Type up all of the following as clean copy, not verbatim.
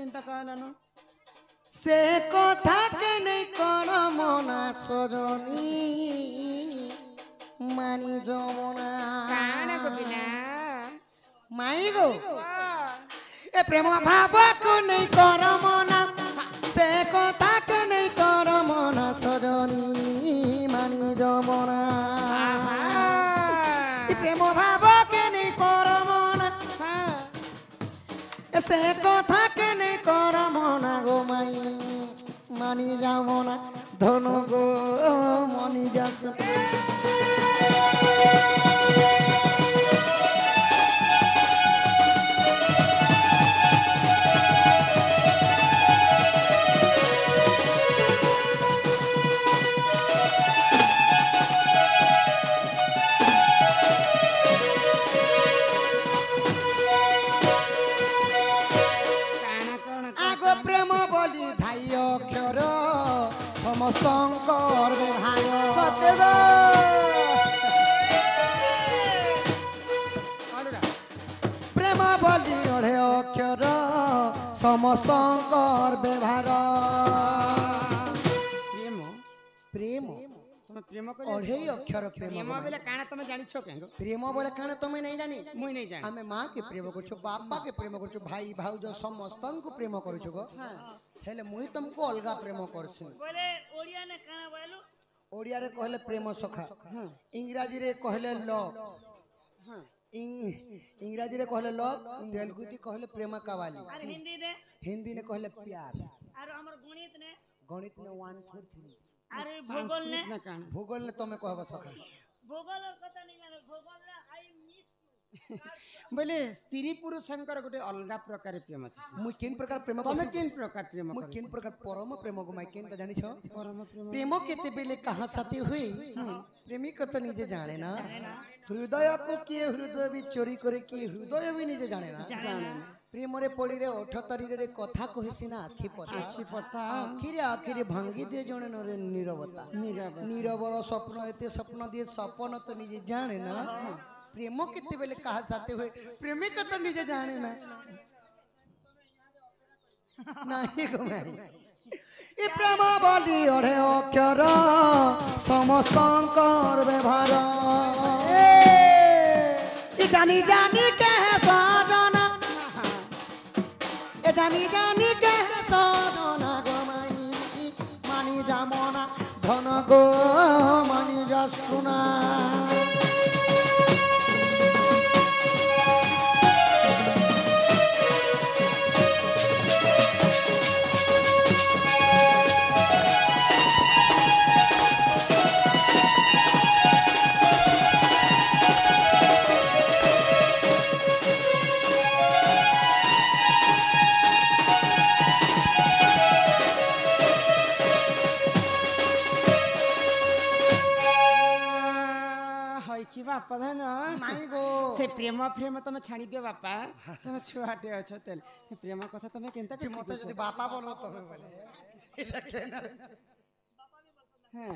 केनता कहलानो से कथा के नहीं कर मना सजनी मानी जमुना काना को बिना माई गो ए प्रेम भाव को नहीं कर मना से कथा के नहीं कर मना सजनी मानी जमुना प्रेम भाव के नहीं कर मना से कथा के नहीं कर मना गो माई मानी जाओ ना धन गो मनी जास समस्तंकर भाई सतेर प्रेम बोली अढ़े अक्षर समस्तंकर व्यवहार प्रेम प्रेम तुम प्रेम कर अढ़े अक्षर प्रेम बोले काना तुम जानि छो केंगो प्रेम बोले काना तुम नहीं जानी मुई नहीं जानि हमें माँ के प्रेम करछो बापा के प्रेम करछो भाई भाउज समस्तंक प्रेम करछो गो हेले मुई तुमको अलगा प्रेम करछि बोले ओडिया ने काना बोलू ओडिया रे कहले प्रेम सखा इंग्रजी रे कहले लव इंग्रजी रे कहले लव तेलुगु ती कहले प्रेम कवाली और हिंदी ने कहले प्यार और हमर गणित ने 1 4 3 अरे भूगोल ने तमे कहबा सखा भूगोल और कथा नहीं जानो भूगोल ने आई मिस बोले स्त्री पुरुष शंकर गोटे अलगा प्रकार प्रेम थी मु किन प्रकार प्रेम तमे किन प्रकार प्रेम मु किन प्रकार परम प्रेम को माई किन त जानि छ परम प्रेम प्रेम केते बेले कहां साथी हुई प्रेमी को तो निजे जाने ना हृदय को किए हृदय भी चोरी करे कि हृदय भी निजे जाने ना प्रेम रे पड़ी रे ओठ तरी रे कथा कहिसी ना आखी पता आखिरे भांगी दे जणे नरे नीरवता नीरवर स्वप्न एते स्वप्न दिए सपन तो निजे जाने ना प्रेम केते बेले कहा साथे हुए प्रेमी को तो निजे जाने ना नहीं को मैं ई प्रेम बोली अढ़े अक्षर समस्तंकर व्यवहार ई जानी जानी के सजना ए जानी जानी के सजना गो माई मानी जामना धन गो मानी जा सुना बापा धन माई गो से प्रेम प्रेम तुम छाड़ी दियो बापा तुम छुआटे अछ तेल प्रेम कथा तुम केनता के मत जदी बापा बोलो तबे बोले एटा केना हां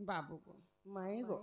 बाबू को माई गो